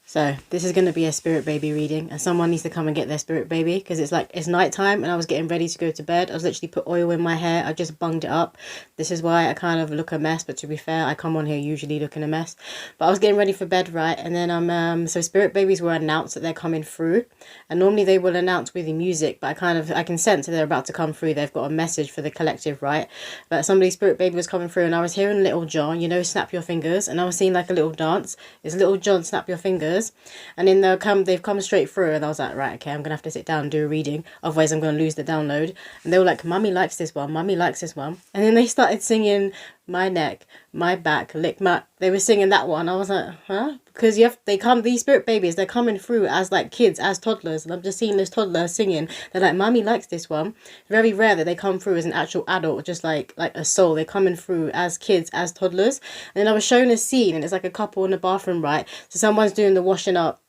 So this is going to be a spirit baby reading, and someone needs to come and get their spirit baby, because it's nighttime and I was getting ready to go to bed. I was literally put oil in my hair. I just bunged it up. This is why I kind of look a mess, but to be fair, I come on here usually looking a mess. But I was getting ready for bed, right? And then so spirit babies were announced that they're coming through, and normally they will announce with the music, but I can sense that they're about to come through. They've got a message for the collective, right? But somebody's spirit baby was coming through, and I was hearing Little John, you know, snap your fingers, and I was seeing like a little dance. It's Little John, snap your fingers. And then they've come straight through, and I was like, right, okay, I'm gonna have to sit down and do a reading, otherwise I'm gonna lose the download. And they were like, Mummy likes this one, Mummy likes this one. And then they started singing my neck, my back, lick my, they were singing that one. I was like, huh? Because these spirit babies, they're coming through as like kids, as toddlers, and I'm just seeing this toddler singing. They're like, Mummy likes this one. Very rare that they come through as an actual adult, just like a soul. They're coming through as kids, as toddlers. And then I was shown a scene, and it's like a couple in the bathroom, right? So someone's doing the washing up.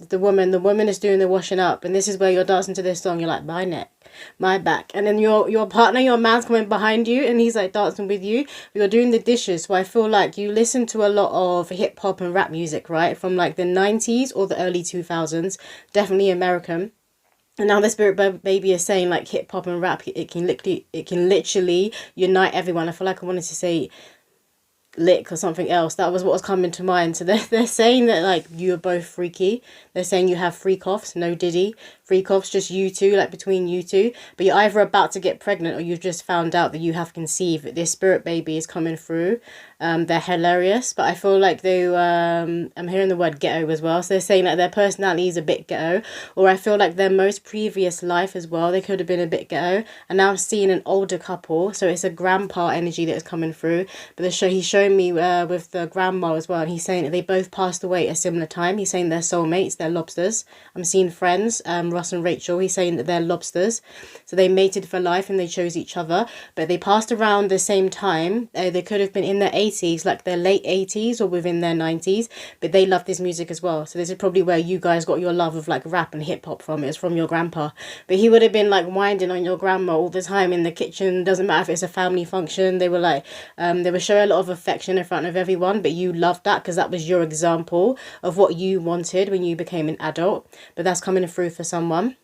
The woman is doing the washing up, and this is where you're dancing to this song. You're like, my neck, my back, and then your partner, your man's coming behind you, and he's like dancing with you. You're doing the dishes. So I feel like you listen to a lot of hip hop and rap music, right, from like the 90s or the early 2000s, definitely American. And now the spirit baby is saying like hip hop and rap, it can literally unite everyone. I feel like I wanted to say lick or something else. That was what was coming to mind. So they're saying that like you're both freaky. They're saying you have freak offs, no Diddy freak offs, just you two, like between you two. But you're either about to get pregnant or you've just found out that you have conceived, that this spirit baby is coming through. They're hilarious, but I feel like I'm hearing the word ghetto as well. So they're saying that their personality is a bit ghetto, or I feel like their most previous life as well, they could have been a bit ghetto. And now I'm seeing an older couple, so it's a grandpa energy that is coming through. But he's showing me with the grandma as well, and he's saying that they both passed away at a similar time. He's saying they're soulmates, they're lobsters. I'm seeing friends, Ross and Rachel. He's saying that they're lobsters, so they mated for life and they chose each other, but they passed around the same time. They could have been in their 80s, like their late 80s or within their 90s, but they love this music as well. So this is probably where you guys got your love of like rap and hip hop from. It's from your grandpa, but he would have been like winding on your grandma all the time in the kitchen. Doesn't matter if it's a family function. They were like they were showing a lot of affection in front of everyone, but you loved that because that was your example of what you wanted when you became an adult. But that's coming through for someone.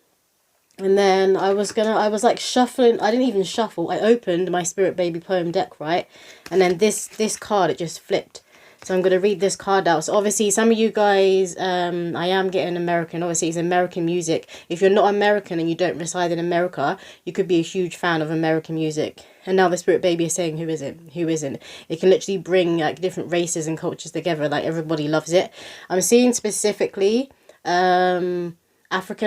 And then I was like shuffling. I didn't even shuffle. I opened my spirit baby poem deck, right? And then this card, it just flipped. So I'm going to read this card out. So obviously some of you guys, I am getting American. Obviously it's American music. If you're not American and you don't reside in America, you could be a huge fan of American music. And now the spirit baby is saying, who isn't? Who isn't? It can literally bring like different races and cultures together. Like everybody loves it. I'm seeing specifically African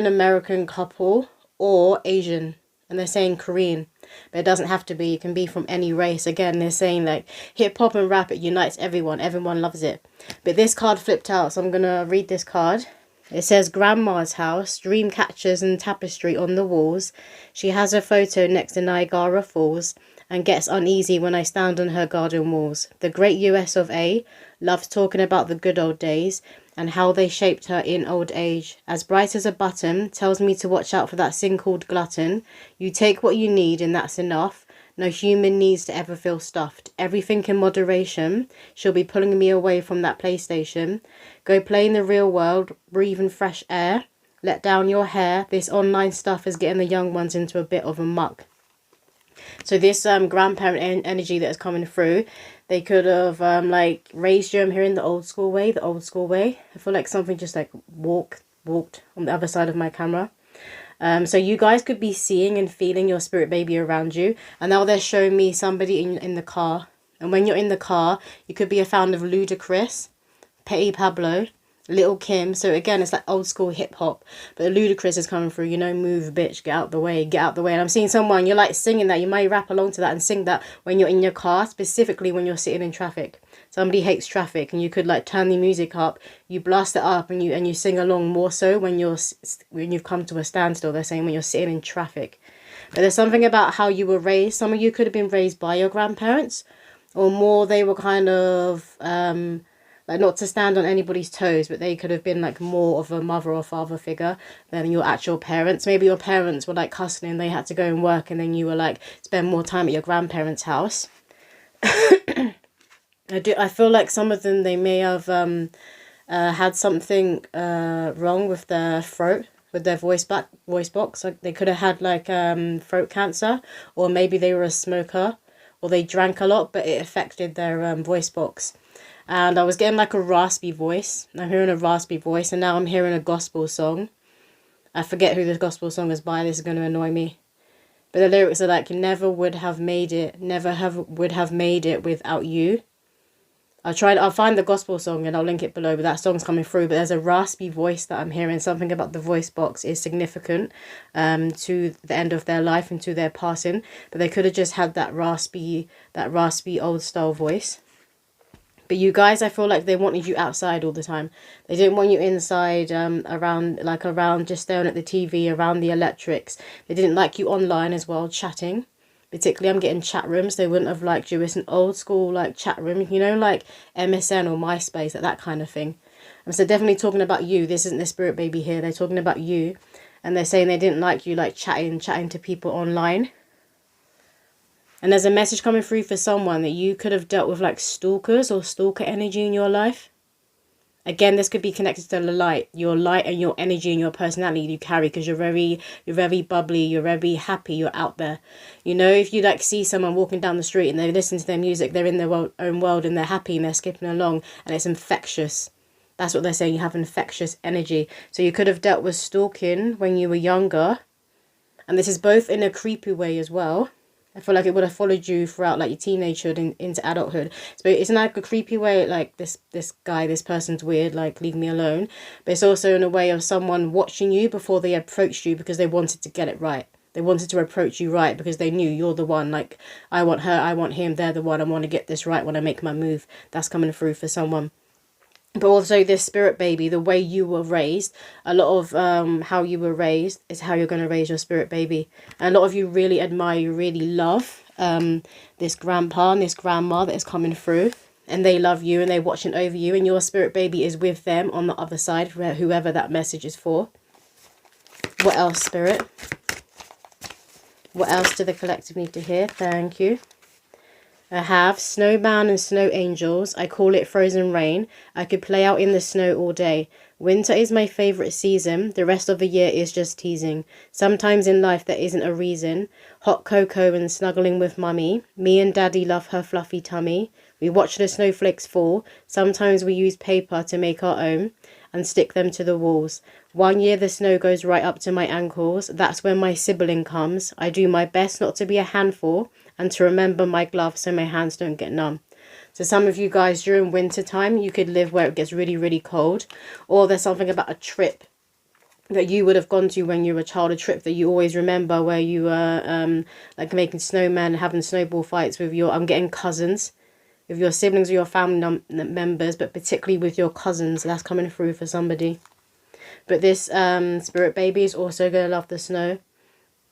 American couple or Asian, and they're saying Korean, but it doesn't have to be. It can be from any race. Again, they're saying like hip hop and rap, it unites everyone loves it. But this card flipped out, so I'm gonna read this card. It says, Grandma's house, dream catchers and tapestry on the walls. She has a photo next to Niagara Falls and gets uneasy when I stand on her garden walls. The great US of A loves talking about the good old days and how they shaped her in old age. As bright as a button, tells me to watch out for that thing called glutton. You take what you need and that's enough. No human needs to ever feel stuffed. Everything in moderation. She'll be pulling me away from that PlayStation. Go play in the real world, breathe in fresh air. Let down your hair. This online stuff is getting the young ones into a bit of a muck. So this grandparent energy that is coming through, they could have like raised you. I'm hearing the old school way, I feel like something just like walked on the other side of my camera. So you guys could be seeing and feeling your spirit baby around you. And now they're showing me somebody in the car. And when you're in the car, you could be a fan of Ludacris, Petty Pablo, Little Kim. So again, it's like old school hip hop, but Ludacris is coming through, you know, move bitch, get out the way, get out the way. And I'm seeing someone, you're like singing that, you might rap along to that and sing that when you're in your car, specifically when you're sitting in traffic. Somebody hates traffic and you could like turn the music up, you blast it up and you sing along more so when you've come to a standstill. They're saying when you're sitting in traffic. But there's something about how you were raised. Some of you could have been raised by your grandparents, or more they were kind of like, not to stand on anybody's toes, but they could have been like more of a mother or father figure than your actual parents. Maybe your parents were like cussing and they had to go and work, and then you were like spend more time at your grandparents' house. I feel like some of them, they may have had something wrong with their throat, with their voice box. Like they could have had like throat cancer, or maybe they were a smoker, or they drank a lot, but it affected their voice box. And I was getting like a raspy voice. I'm hearing a raspy voice, and now I'm hearing a gospel song. I forget who this gospel song is by. This is going to annoy me. But the lyrics are like, never would have made it, would have made it without you. I'll find the gospel song and I'll link it below, but that song's coming through. But there's a raspy voice that I'm hearing. Something about the voice box is significant to the end of their life and to their passing. But they could have just had that raspy old style voice. But you guys, I feel like they wanted you outside all the time. They didn't want you inside, around just staring at the TV, around the electrics. They didn't like you online as well, chatting. Particularly, I'm getting chat rooms. They wouldn't have liked you. It's an old school, like, chat room, you know, like MSN or MySpace, like that kind of thing. And so definitely talking about you. This isn't the spirit baby here. They're talking about you. And they're saying they didn't like you, like, chatting to people online. And there's a message coming through for someone that you could have dealt with like stalkers or stalker energy in your life. Again, this could be connected to the light, your light and your energy and your personality you carry, because you're very bubbly, you're very happy, you're out there. You know, if you like see someone walking down the street and they listen to their music, they're in their own world and they're happy and they're skipping along and it's infectious. That's what they're saying. You have infectious energy. So you could have dealt with stalking when you were younger. And this is both in a creepy way as well. I feel like it would have followed you throughout like your teenagehood and into adulthood. So it's not like a creepy way, like this person's weird, like leave me alone. But it's also in a way of someone watching you before they approached you because they wanted to get it right. They wanted to approach you right because they knew you're the one. Like, I want her, I want him, they're the one. I want to get this right when I make my move. That's coming through for someone. But also this spirit baby, the way you were raised, a lot of how you were raised is how you're going to raise your spirit baby. And a lot of you really admire, you really love this grandpa and this grandma that is coming through. And they love you and they're watching over you. And your spirit baby is with them on the other side, whoever that message is for. What else, spirit? What else do the collective need to hear? Thank you. I have snowman and snow angels. I call it frozen rain. I could play out in the snow all day. Winter is my favourite season. The rest of the year is just teasing. Sometimes in life there isn't a reason. Hot cocoa and snuggling with mummy. Me and daddy love her fluffy tummy. We watch the snowflakes fall. Sometimes we use paper to make our own and stick them to the walls. One year the snow goes right up to my ankles. That's when my sibling comes. I do my best not to be a handful and to remember my gloves so my hands don't get numb. So some of you guys during winter time, you could live where it gets really, really cold. Or there's something about a trip that you would have gone to when you were a child, a trip that you always remember where you were like making snowmen, having snowball fights with your, I'm getting cousins, with your siblings or your family members, but particularly with your cousins. That's coming through for somebody. But this spirit baby is also going to love the snow.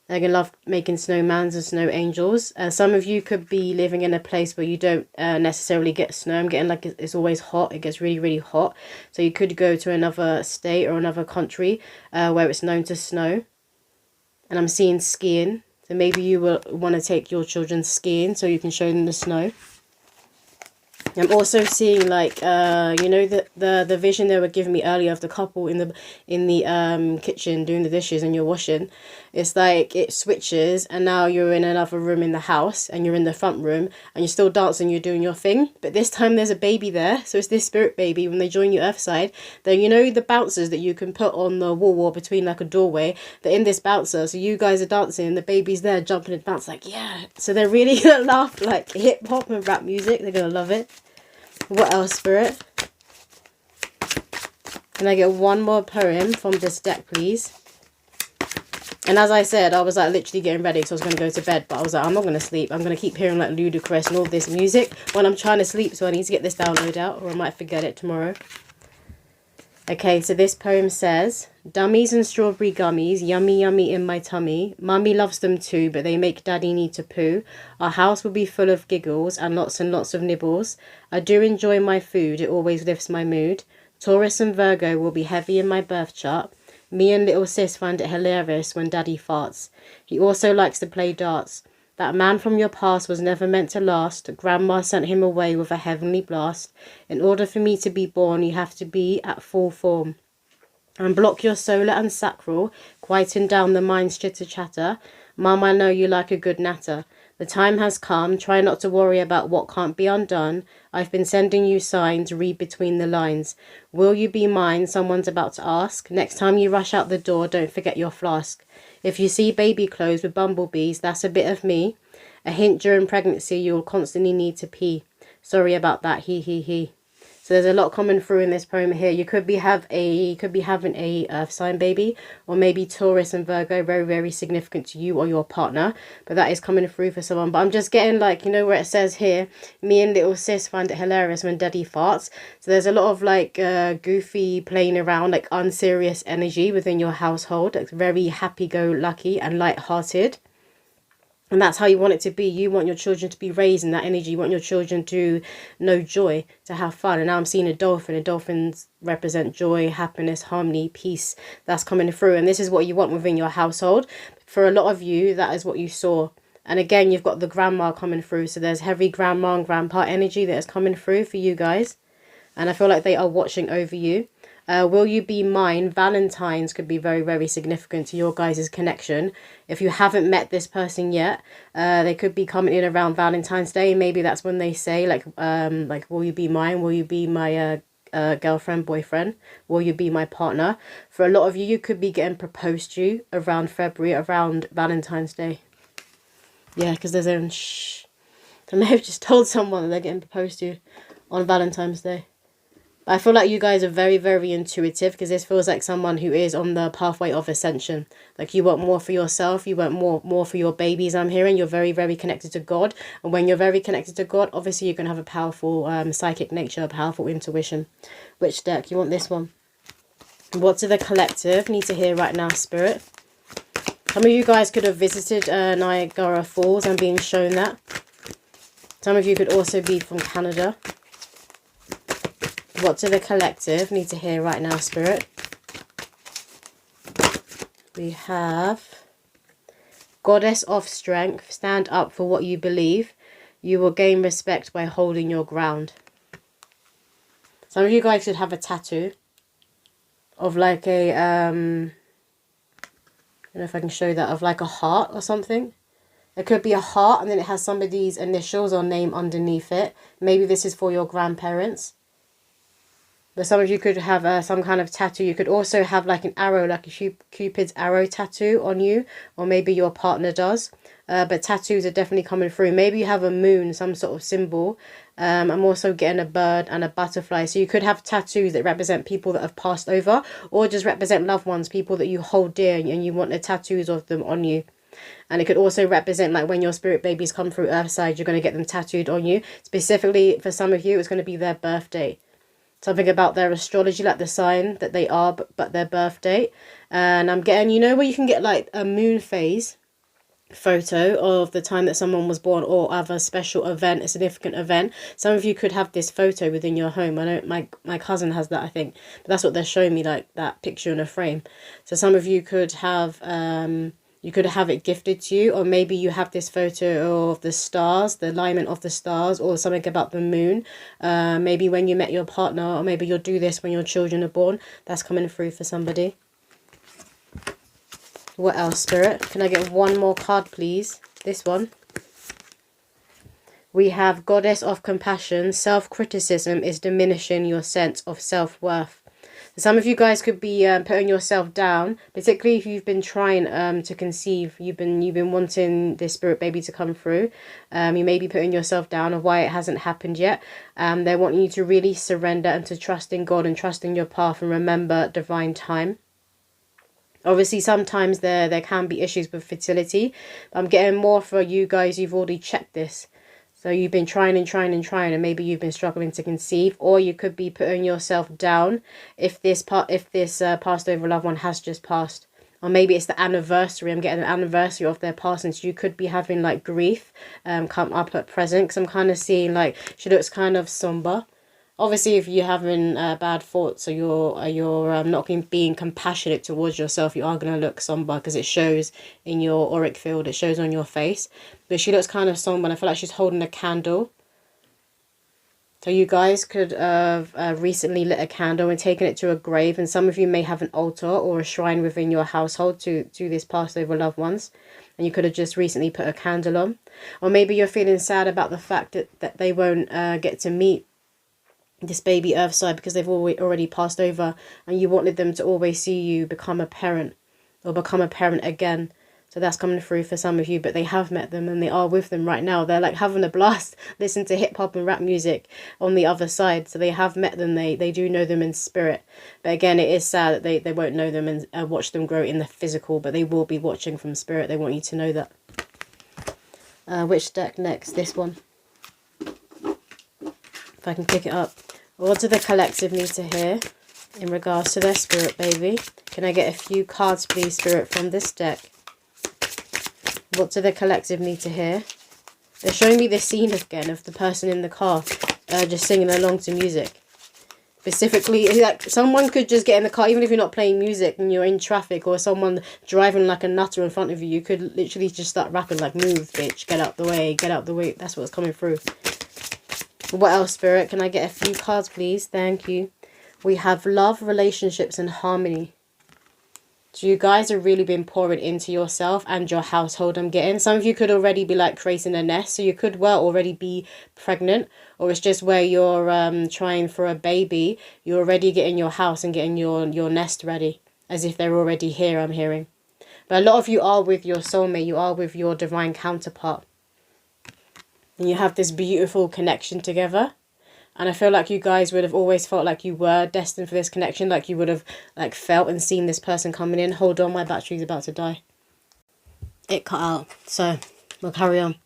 They're going to love making snowmans and snow angels. Some of you could be living in a place where you don't necessarily get snow. I'm getting like it's always hot. It gets really, really hot. So you could go to another state or another country where it's known to snow. And I'm seeing skiing. So maybe you will want to take your children skiing so you can show them the snow. I'm also seeing like you know the vision they were giving me earlier of the couple in the kitchen doing the dishes and you're washing. It's like it switches and now you're in another room in the house and you're in the front room and you're still dancing, you're doing your thing, but this time there's a baby there. So it's this spirit baby. When they join your earth side, then you know the bouncers that you can put on the wall between like a doorway, they're in this bouncer. So you guys are dancing and the baby's there jumping and bouncing like yeah. So they're really gonna laugh like hip hop and rap music. They're gonna love it. What else, spirit? Can I get one more poem from this deck, please? And as I said, I was like literally getting ready because I was going to go to bed. But I was like, I'm not going to sleep. I'm going to keep hearing like Ludacris and all this music when I'm trying to sleep. So I need to get this download out or I might forget it tomorrow. Okay, so this poem says, dummies and strawberry gummies, yummy yummy in my tummy. Mummy loves them too, but they make daddy need to poo. Our house will be full of giggles and lots of nibbles. I do enjoy my food, it always lifts my mood. Taurus and Virgo will be heavy in my birth chart. Me and little sis find it hilarious when daddy farts. He also likes to play darts. That man from your past was never meant to last. Grandma sent him away with a heavenly blast. In order for me to be born, you have to be at full form. Unblock your solar and sacral, quieten down the mind's chitter-chatter. Mum, I know you like a good natter. The time has come, try not to worry about what can't be undone. I've been sending you signs, read between the lines. Will you be mine? Someone's about to ask. Next time you rush out the door, don't forget your flask. If you see baby clothes with bumblebees, that's a bit of me. A hint during pregnancy, you'll constantly need to pee. Sorry about that, he. So there's a lot coming through in this poem here. You could be having a earth sign baby, or maybe Taurus and Virgo, very, very significant to you or your partner. But that is coming through for someone. But I'm just getting like, you know, where it says here, me and little sis find it hilarious when daddy farts. So there's a lot of like goofy playing around, like unserious energy within your household. It's very happy-go-lucky and light-hearted. And that's how you want it to be. You want your children to be raised in that energy. You want your children to know joy, to have fun. And now I'm seeing a dolphin. And dolphins represent joy, happiness, harmony, peace. That's coming through. And this is what you want within your household. For a lot of you, that is what you saw. And again, you've got the grandma coming through. So there's heavy grandma and grandpa energy that is coming through for you guys. And I feel like they are watching over you. Will you be mine? Valentine's could be very, very significant to your guys' connection. If you haven't met this person yet, they could be coming in around Valentine's Day. Maybe that's when they say, like, will you be mine? Will you be my girlfriend, boyfriend? Will you be my partner? For a lot of you, you could be getting proposed to around February, around Valentine's Day. Yeah, because there's a shh. I may have just told someone that they're getting proposed to on Valentine's Day. I feel like you guys are very, very intuitive, because this feels like someone who is on the pathway of ascension. Like you want more for yourself. You want more for your babies. I'm hearing you're very, very connected to God. And when you're very connected to God, obviously you're going to have a powerful psychic nature, a powerful intuition. Which deck? You want this one. What do the collective need to hear right now, Spirit? Some of you guys could have visited Niagara Falls and being shown that. Some of you could also be from Canada. What do the collective need to hear right now, Spirit? We have Goddess of Strength. Stand up for what you believe. You will gain respect by holding your ground. Some of you guys should have a tattoo of like a, I don't know if I can show that, of like a heart or something. It could be a heart and then it has somebody's initials or name underneath it. Maybe this is for your grandparents. But some of you could have some kind of tattoo. You could also have like an arrow, like a Cupid's arrow tattoo on you. Or maybe your partner does. But tattoos are definitely coming through. Maybe you have a moon, some sort of symbol. I'm also getting a bird and a butterfly. So you could have tattoos that represent people that have passed over. Or just represent loved ones, people that you hold dear. And you want the tattoos of them on you. And it could also represent like when your spirit babies come through Earthside, you're going to get them tattooed on you. Specifically for some of you, it's going to be their birthday. Something about their astrology, like the sign that they are, but their birth date. And I'm getting, you know, where you can get like a moon phase photo of the time that someone was born, or other special event, a significant event. Some of you could have this photo within your home. I know my cousin has that, I think. But that's what they're showing me, like that picture in a frame. So some of you could have you could have it gifted to you, or maybe you have this photo of the stars, the alignment of the stars, or something about the moon. Maybe when you met your partner, or maybe you'll do this when your children are born. That's coming through for somebody. What else, Spirit? Can I get one more card, please? This one. We have Goddess of Compassion. Self-criticism is diminishing your sense of self-worth. Some of you guys could be putting yourself down, particularly if you've been trying to conceive. You've been wanting this spirit baby to come through. You may be putting yourself down of why it hasn't happened yet. They're wanting you to really surrender and to trust in God and trust in your path and remember divine time. Obviously, sometimes there can be issues with fertility. But I'm getting more for you guys. You've already checked this. So you've been trying and maybe you've been struggling to conceive, or you could be putting yourself down if this passed over loved one has just passed. Or maybe it's the anniversary. I'm getting an anniversary of their passing. So you could be having like grief come up at present, because I'm kind of seeing like she looks kind of somber. Obviously, if you're having bad thoughts, or you're not being compassionate towards yourself, you are going to look somber, because it shows in your auric field, it shows on your face. But she looks kind of somber, and I feel like she's holding a candle. So you guys could have recently lit a candle and taken it to a grave, and some of you may have an altar or a shrine within your household to this passed over loved ones, and you could have just recently put a candle on. Or maybe you're feeling sad about the fact that they won't get to meet this baby earthside because they've already passed over, and you wanted them to always see you become a parent or become a parent again. So that's coming through for some of you, but they have met them and they are with them right now. They're like having a blast, listen to hip hop and rap music on the other side. So they have met them. They do know them in spirit. But again, it is sad that they won't know them and watch them grow in the physical, but they will be watching from spirit. They want you to know that. Which deck next? This one. If I can pick it up. What do the collective need to hear in regards to their spirit baby? Can I get a few cards, please, spirit, from this deck? What do the collective need to hear? They're showing me this scene again of the person in the car just singing along to music. Specifically, like someone could just get in the car, even if you're not playing music and you're in traffic, or someone driving like a nutter in front of you, you could literally just start rapping like, move, bitch, get out the way, get out the way. That's what's coming through. What else, spirit? Can I get a few cards, please? Thank you. We have love, relationships, and harmony. So you guys have really been pouring into yourself and your household, I'm getting. Some of you could already be like creating a nest. So you could well already be pregnant. Or it's just where you're trying for a baby. You're already getting your house and getting your nest ready. As if they're already here, I'm hearing. But a lot of you are with your soulmate. You are with your divine counterpart. And you have this beautiful connection together. And I feel like you guys would have always felt like you were destined for this connection. Like you would have like felt and seen this person coming in. Hold on, my battery's about to die. It cut out. So we'll carry on.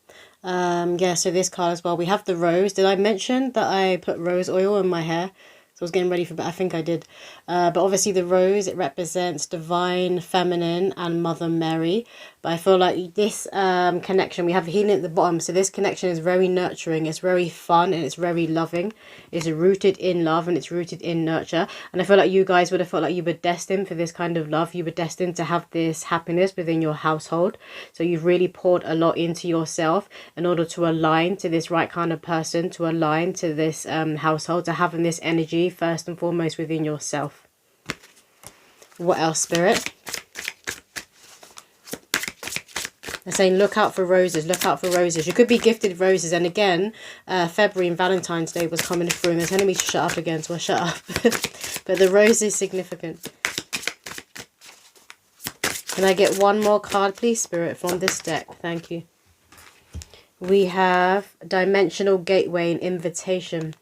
Yeah, so this card as well. We have the rose. Did I mention that I put rose oil in my hair? So I was getting ready for, but I think I did. But obviously the rose, it represents divine, feminine, and Mother Mary. But I feel like this connection, we have healing at the bottom. So this connection is very nurturing. It's very fun and it's very loving. It's rooted in love and it's rooted in nurture. And I feel like you guys would have felt like you were destined for this kind of love. You were destined to have this happiness within your household. So you've really poured a lot into yourself in order to align to this right kind of person, to align to this household, to having this energy first and foremost within yourself. What else, spirit? They're saying look out for roses, look out for roses. You could be gifted roses. And again, February and Valentine's Day was coming through and they're telling me to shut up again, so I shut up. But the rose is significant. Can I get one more card, please, spirit, from this deck? Thank you. We have dimensional gateway and invitation.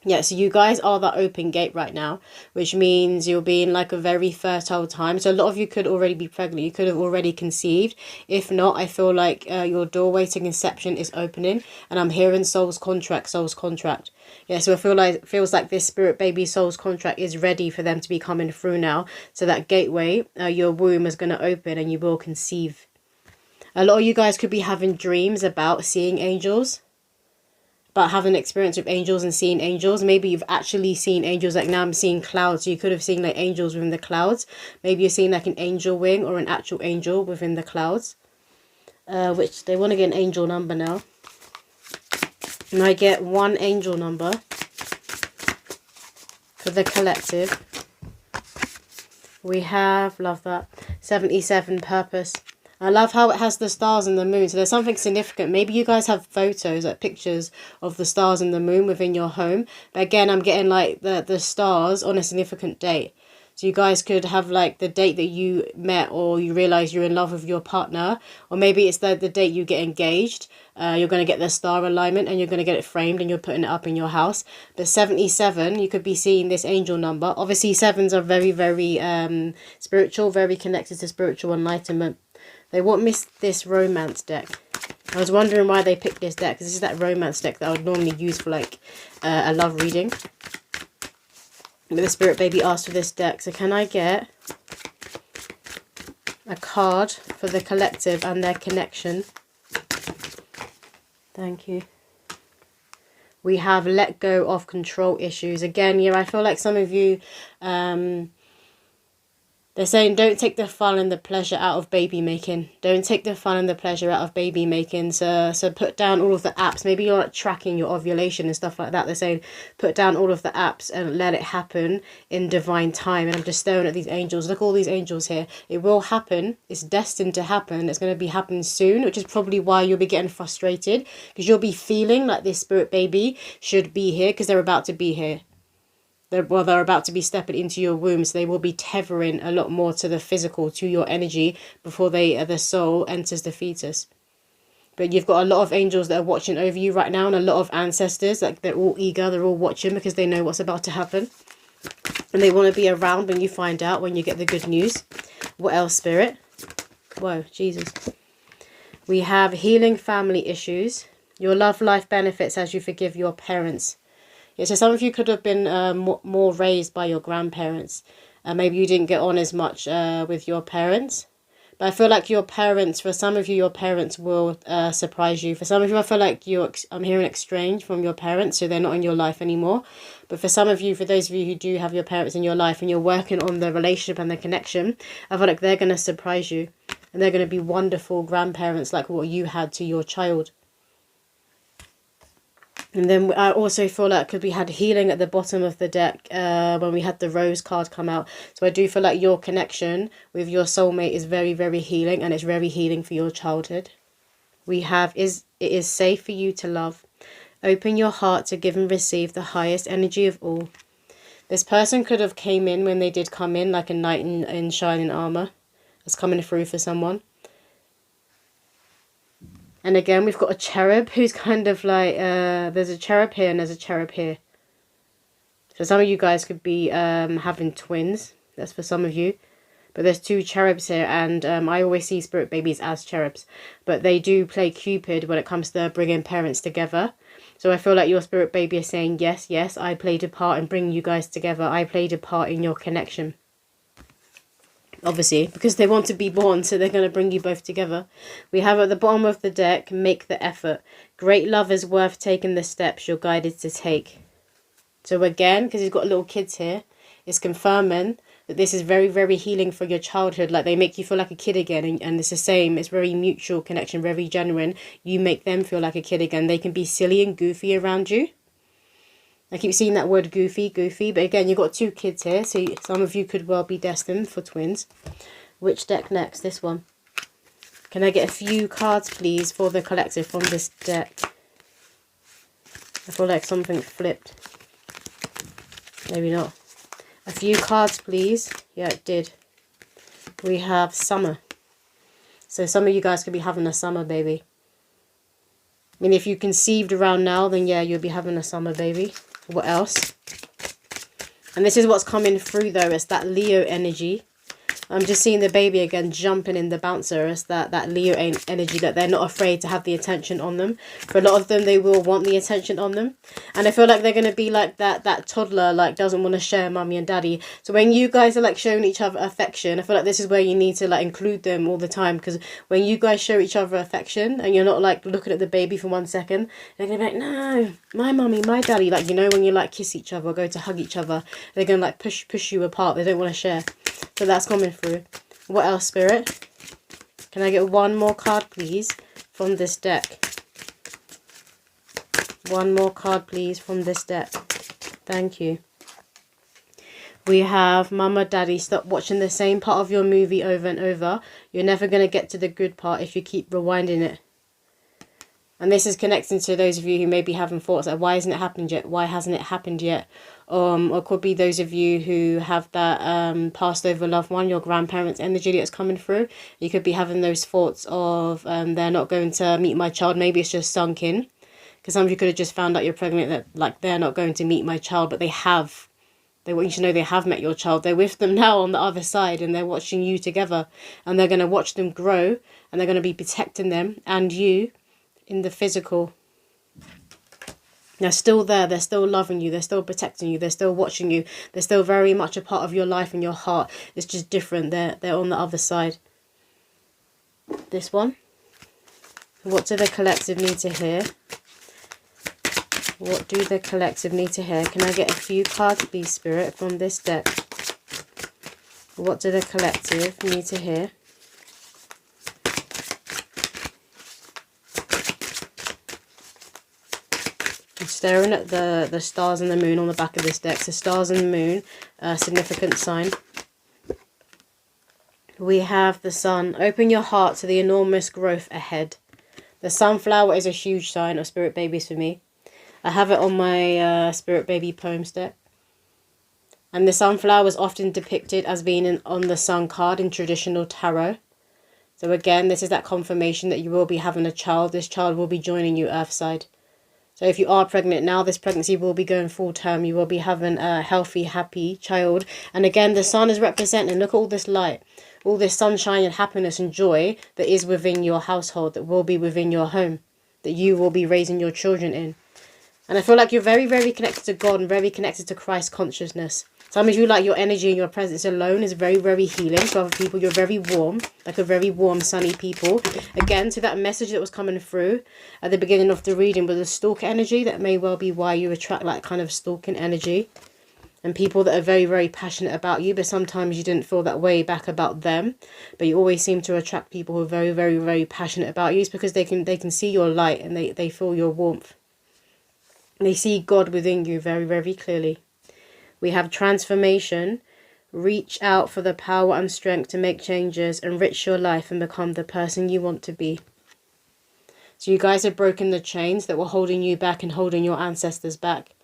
Yeah, so you guys are that open gate right now, which means you'll be in like a very fertile time. So a lot of you could already be pregnant. You could have already conceived. If not, I feel like your doorway to conception is opening. And I'm hearing soul's contract, soul's contract. Yeah, so I feel like it feels like this spirit baby soul's contract is ready for them to be coming through now. So that gateway, your womb is going to open and you will conceive. A lot of you guys could be having dreams about seeing angels. But having experience with angels and seeing angels. Maybe you've actually seen angels. Like now I'm seeing clouds. So you could have seen like angels within the clouds. Maybe you're seeing like an angel wing or an actual angel within the clouds. Which they want to get an angel number now. And I get one angel number for the collective. We have, love that, 77 purpose. I love how it has the stars and the moon. So there's something significant. Maybe you guys have photos, like pictures of the stars and the moon within your home. But again, I'm getting like the stars on a significant date. So you guys could have like the date that you met or you realize you're in love with your partner. Or maybe it's the date you get engaged. You're going to get the star alignment and you're going to get it framed and you're putting it up in your house. But 77, you could be seeing this angel number. Obviously, sevens are very, very spiritual, very connected to spiritual enlightenment. They won't miss this romance deck. I was wondering why they picked this deck, because this is that romance deck that I would normally use for like a love reading. But the spirit baby asked for this deck. So can I get a card for the collective and their connection? Thank you. We have let go of control issues. Again, yeah, I feel like some of you, they're saying don't take the fun and the pleasure out of baby making. Don't take the fun and the pleasure out of baby making. So put down all of the apps. Maybe you're like tracking your ovulation and stuff like that. They're saying put down all of the apps and let it happen in divine time. And I'm just staring at these angels. Look, all these angels here. It will happen. It's destined to happen. It's going to be happening soon, which is probably why you'll be getting frustrated, because you'll be feeling like this spirit baby should be here because they're about to be here. They're about to be stepping into your womb, so they will be tethering a lot more to the physical, to your energy, before the soul enters the fetus. But you've got a lot of angels that are watching over you right now, and a lot of ancestors, like they're all eager, they're all watching because they know what's about to happen. And they want to be around when you find out, when you get the good news. What else, Spirit? Whoa, Jesus. We have healing family issues. Your love life benefits as you forgive your parents. Yeah, so some of you could have been more raised by your grandparents. Maybe you didn't get on as much with your parents. But I feel like your parents, for some of you, your parents will surprise you. For some of you, I feel like I'm hearing exchange from your parents, so they're not in your life anymore. But for some of you, for those of you who do have your parents in your life and you're working on the relationship and the connection, I feel like they're going to surprise you. And they're going to be wonderful grandparents like what you had to your child. And then I also feel like because we had healing at the bottom of the deck when we had the rose card come out. So I do feel like your connection with your soulmate is very, very healing, and it's very healing for your childhood. We have it is safe for you to love. Open your heart to give and receive the highest energy of all. This person could have came in when they did come in, like a knight in shining armor. That's coming through for someone. And again, we've got a cherub who's kind of like, there's a cherub here and there's a cherub here. So some of you guys could be having twins. That's for some of you. But there's two cherubs here, and I always see spirit babies as cherubs. But they do play Cupid when it comes to bringing parents together. So I feel like your spirit baby is saying, yes, yes, I played a part in bringing you guys together. I played a part in your connection. Obviously, because they want to be born, so they're going to bring you both together. We have at the bottom of the deck, make the effort. Great love is worth taking the steps you're guided to take. So again, because he's got little kids here, it's confirming that this is very, very healing for your childhood. Like, they make you feel like a kid again, and it's the same. It's very mutual connection, very genuine. You make them feel like a kid again. They can be silly and goofy around you. I keep seeing that word goofy, but again, you've got two kids here, so some of you could well be destined for twins. Which deck next? This one. Can I get a few cards, please, for the collective from this deck? I feel like something flipped. Maybe not. A few cards, please. Yeah, it did. We have summer. So some of you guys could be having a summer baby. I mean, if you conceived around now, then yeah, you'll be having a summer baby. What else? And this is what's coming through, though. It's that Leo energy. I'm just seeing the baby again jumping in the bouncer. It's that Leo energy, that they're not afraid to have the attention on them. For a lot of them, they will want the attention on them. And I feel like they're going to be like that toddler, like, doesn't want to share mommy and daddy. So when you guys are, like, showing each other affection, I feel like this is where you need to, like, include them all the time. Because when you guys show each other affection and you're not, like, looking at the baby for 1 second, they're going to be like, no, my mommy, my daddy. Like, you know, when you, like, kiss each other or go to hug each other, they're going to, like, push you apart. They don't want to share. So that's coming through. What else, Spirit? Can I get one more card, please, from this deck? One more card, please, from this deck. Thank you. We have Mama, Daddy, stop watching the same part of your movie over and over. You're never going to get to the good part if you keep rewinding it. And this is connecting to those of you who may be having thoughts like, why hasn't it happened yet? Why hasn't it happened yet? Or it could be those of you who have that passed over loved one, your grandparents' energy that's coming through. You could be having those thoughts of they're not going to meet my child. Maybe it's just sunk in. Because some of you could have just found out you're pregnant, that like they're not going to meet my child, but they have. They want you to know they have met your child. They're with them now on the other side, and they're watching you together. And they're going to watch them grow, and they're going to be protecting them and you in the physical. They're still there. They're still loving you. They're still protecting you. They're still watching you. They're still very much a part of your life and your heart. It's just different. They're on the other side. This one. What do the collective need to hear? What do the collective need to hear? Can I get a few cards, please, Spirit, from this deck? What do the collective need to hear? I'm staring at the stars and the moon on the back of this deck. So stars and the moon, significant sign. We have the sun. Open your heart to the enormous growth ahead. The sunflower is a huge sign of spirit babies for me. I have it on my spirit baby poems deck. And the sunflower is often depicted as being on the sun card in traditional tarot. So again, this is that confirmation that you will be having a child. This child will be joining you earthside. So if you are pregnant now, this pregnancy will be going full term. You will be having a healthy, happy child. And again, the sun is representing, look at all this light, all this sunshine and happiness and joy that is within your household, that will be within your home, that you will be raising your children in. And I feel like you're very, very connected to God and very connected to Christ consciousness. Some of you, like, your energy and your presence alone is very, very healing. To other people, you're very warm, like a very warm, sunny people. Again, to that message that was coming through at the beginning of the reading with the stalker energy, that may well be why you attract that kind of stalking energy. And people that are very, very passionate about you, but sometimes you didn't feel that way back about them. But you always seem to attract people who are very, very, very passionate about you. It's because they can see your light and they feel your warmth. They see God within you very, very clearly. We have transformation. Reach out for the power and strength to make changes, enrich your life and become the person you want to be. So you guys have broken the chains that were holding you back and holding your ancestors back.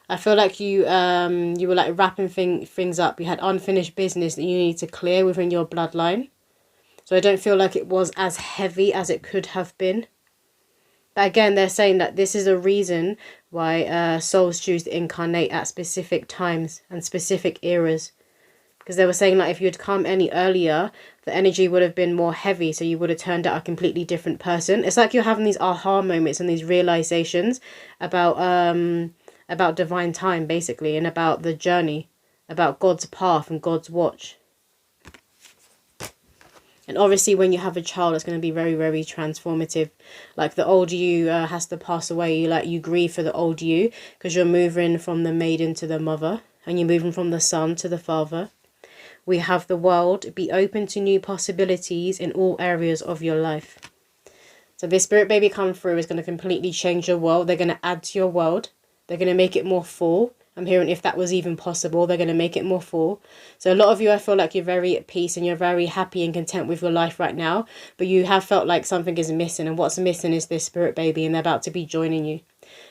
I feel like you were like wrapping things up. You had unfinished business that you need to clear within your bloodline. So I don't feel like it was as heavy as it could have been. But again, they're saying that this is a reason why souls choose to incarnate at specific times and specific eras. Because they were saying, like, if you had come any earlier, the energy would have been more heavy, so you would have turned out a completely different person. It's like you're having these aha moments and these realizations about divine time, basically, and about the journey, about God's path and God's watch. And obviously when you have a child, it's going to be very, very transformative. Like, the old you has to pass away. You grieve for the old you, because you're moving from the maiden to the mother, and you're moving from the son to the father. We have the world. Be open to new possibilities in all areas of your life. So this spirit baby come through is going to completely change your world. They're going to add to your world. They're going to make it more full. I'm hearing, if that was even possible, they're going to make it more full. So a lot of you, I feel like you're very at peace and you're very happy and content with your life right now. But you have felt like something is missing. And what's missing is this spirit baby, and they're about to be joining you.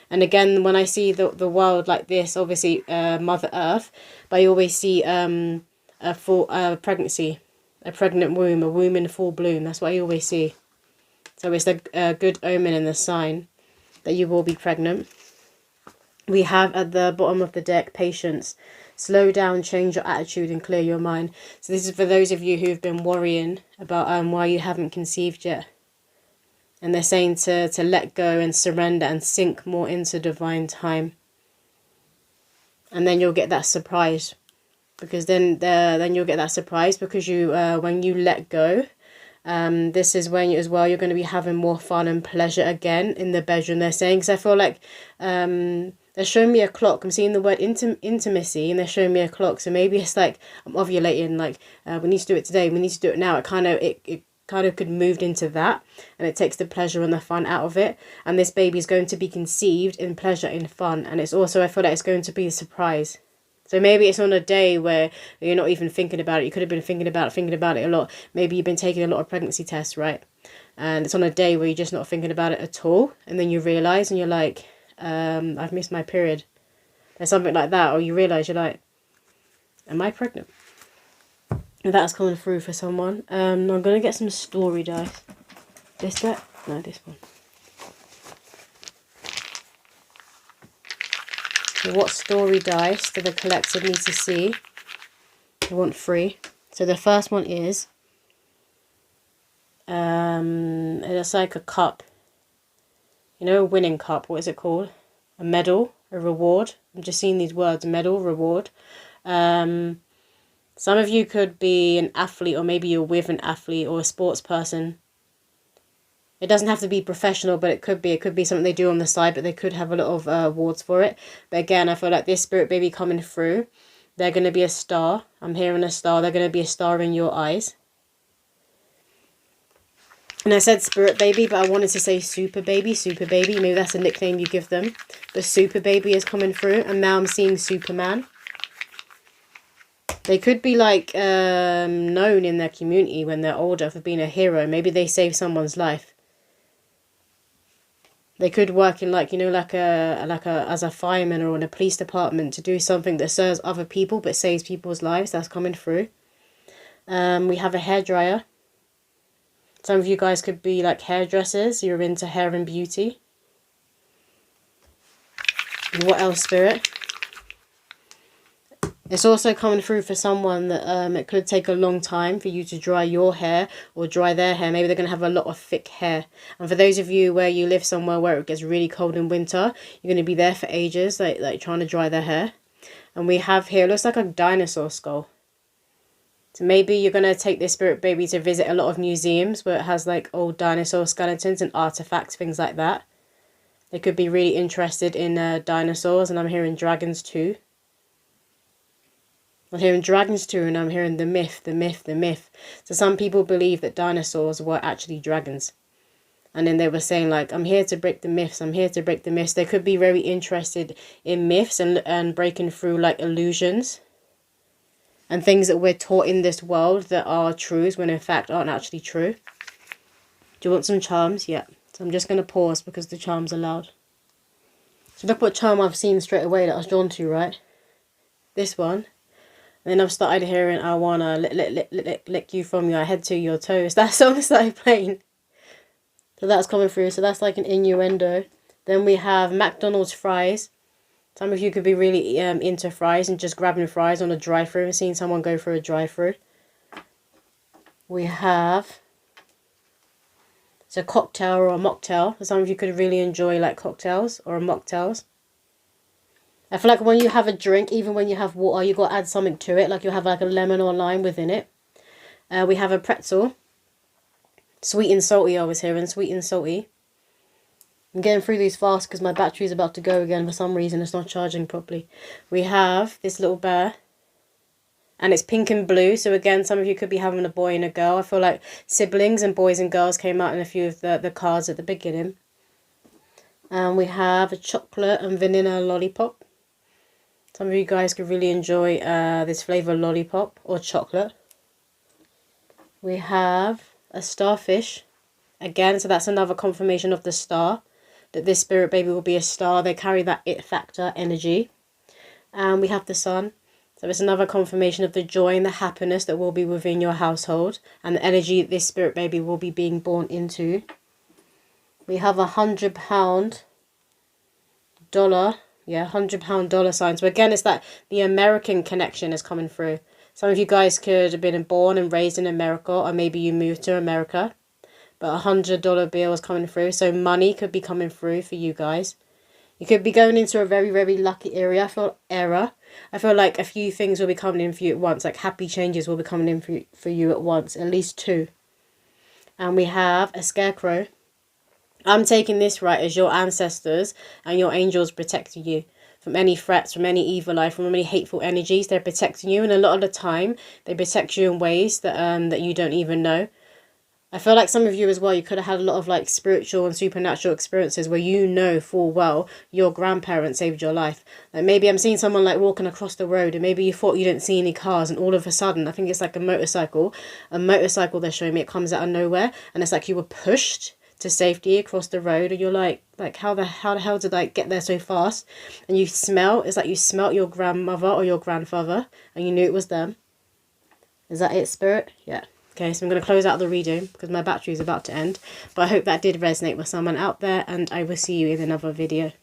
And again, when I see the world like this, obviously Mother Earth, but I always see a full pregnancy, a pregnant womb, a womb in full bloom. That's what I always see. So it's a good omen and a sign that you will be pregnant. We have at the bottom of the deck, patience. Slow down, change your attitude and clear your mind. So this is for those of you who've been worrying about why you haven't conceived yet. And they're saying to let go and surrender and sink more into divine time. And then you'll get that surprise. Because then you'll get that surprise, because you when you let go, this is when as well you're going to be having more fun and pleasure again in the bedroom, they're saying. Because I feel like they're showing me a clock. I'm seeing the word intimacy, and they're showing me a clock. So maybe it's like I'm ovulating, like we need to do it today, we need to do it now. It kind of could moved into that, and it takes the pleasure and the fun out of it. And this baby is going to be conceived in pleasure, in fun, and it's also, I feel like it's going to be a surprise. So maybe it's on a day where you're not even thinking about it. You could have been thinking about it a lot. Maybe you've been taking a lot of pregnancy tests, right? And it's on a day where you're just not thinking about it at all. And then you realise and you're like, I've missed my period. There's something like that. Or you realise you're like, am I pregnant? And that's coming through for someone. I'm going to get some story dice. This deck? No, this one. So what story dice do the collective need to see? I want 3. So the first one is, it's like a cup. You know, a winning cup. What is it called? A medal, a reward. I'm just seeing these words, medal, reward. Some of you could be an athlete, or maybe you're with an athlete or a sports person. It doesn't have to be professional, but it could be. It could be something they do on the side, but they could have a lot of awards for it. But again, I feel like this spirit baby coming through, they're going to be a star. I'm hearing a star. They're going to be a star in your eyes. And I said spirit baby, but I wanted to say super baby, super baby. Maybe that's a nickname you give them. The super baby is coming through, and now I'm seeing Superman. They could be like known in their community when they're older for being a hero. Maybe they saved someone's life. They could work in like, you know, like as a fireman or in a police department to do something that serves other people but saves people's lives. That's coming through. We have a hairdryer. Some of you guys could be like hairdressers. You're into hair and beauty. And what else, Spirit? It's also coming through for someone that it could take a long time for you to dry your hair or dry their hair. Maybe they're going to have a lot of thick hair. And for those of you where you live somewhere where it gets really cold in winter, you're going to be there for ages, like trying to dry their hair. And we have here, it looks like a dinosaur skull. So maybe you're going to take this spirit baby to visit a lot of museums where it has like old dinosaur skeletons and artifacts, things like that. They could be really interested in dinosaurs, and I'm hearing dragons too. I'm hearing dragons too, and I'm hearing the myth, the myth, the myth. So some people believe that dinosaurs were actually dragons. And then they were saying like, I'm here to break the myths, I'm here to break the myths. They could be very interested in myths and breaking through like illusions. And things that we're taught in this world that are truths when in fact aren't actually true. Do you want some charms? Yeah. So I'm just going to pause because the charms are loud. So look what charm I've seen straight away that I was drawn to, right? This one. And then I've started hearing, I want to lick you from your head to your toes. That song started playing. So that's coming through. So that's like an innuendo. Then we have McDonald's fries. Some of you could be really into fries and just grabbing fries on a drive-thru and seeing someone go for a drive-thru. We have, it's a cocktail or a mocktail. Some of you could really enjoy like cocktails or mocktails. I feel like when you have a drink, even when you have water, you got to add something to it. Like you'll have like a lemon or lime within it. We have a pretzel. Sweet and salty, I was hearing. Sweet and salty. I'm getting through these fast because my battery is about to go again for some reason. It's not charging properly. We have this little bear. And it's pink and blue. So again, some of you could be having a boy and a girl. I feel like siblings and boys and girls came out in a few of the cards at the beginning. And we have a chocolate and vanilla lollipop. Some of you guys could really enjoy this flavour lollipop or chocolate. We have a starfish. Again, so that's another confirmation of the star. That this spirit baby will be a star. They carry that it factor energy. And we have the sun. So it's another confirmation of the joy and the happiness that will be within your household. And the energy this spirit baby will be being born into. We have £100 dollar. Yeah, £100 dollar sign. So again, it's that the American connection is coming through. Some of you guys could have been born and raised in America. Or maybe you moved to America. But $100 bill is coming through. So money could be coming through for you guys. You could be going into a very, very lucky area. I feel like a few things will be coming in for you at once. Like happy changes will be coming in for you at once. At least 2. And we have a scarecrow. I'm taking this right as your ancestors and your angels protecting you. From any threats, from any evil eye, from any hateful energies. They're protecting you. And a lot of the time, they protect you in ways that you don't even know. I feel like some of you as well, you could have had a lot of like spiritual and supernatural experiences where you know full well your grandparent saved your life. Like maybe I'm seeing someone like walking across the road and maybe you thought you didn't see any cars and all of a sudden, I think it's like a motorcycle they're showing me, it comes out of nowhere and it's like you were pushed to safety across the road and you're like how the hell did I get there so fast? And it's like you smelt your grandmother or your grandfather and you knew it was them. Is that it, spirit? Yeah. Okay, so I'm going to close out the reading because my battery is about to end. But I hope that did resonate with someone out there and I will see you in another video.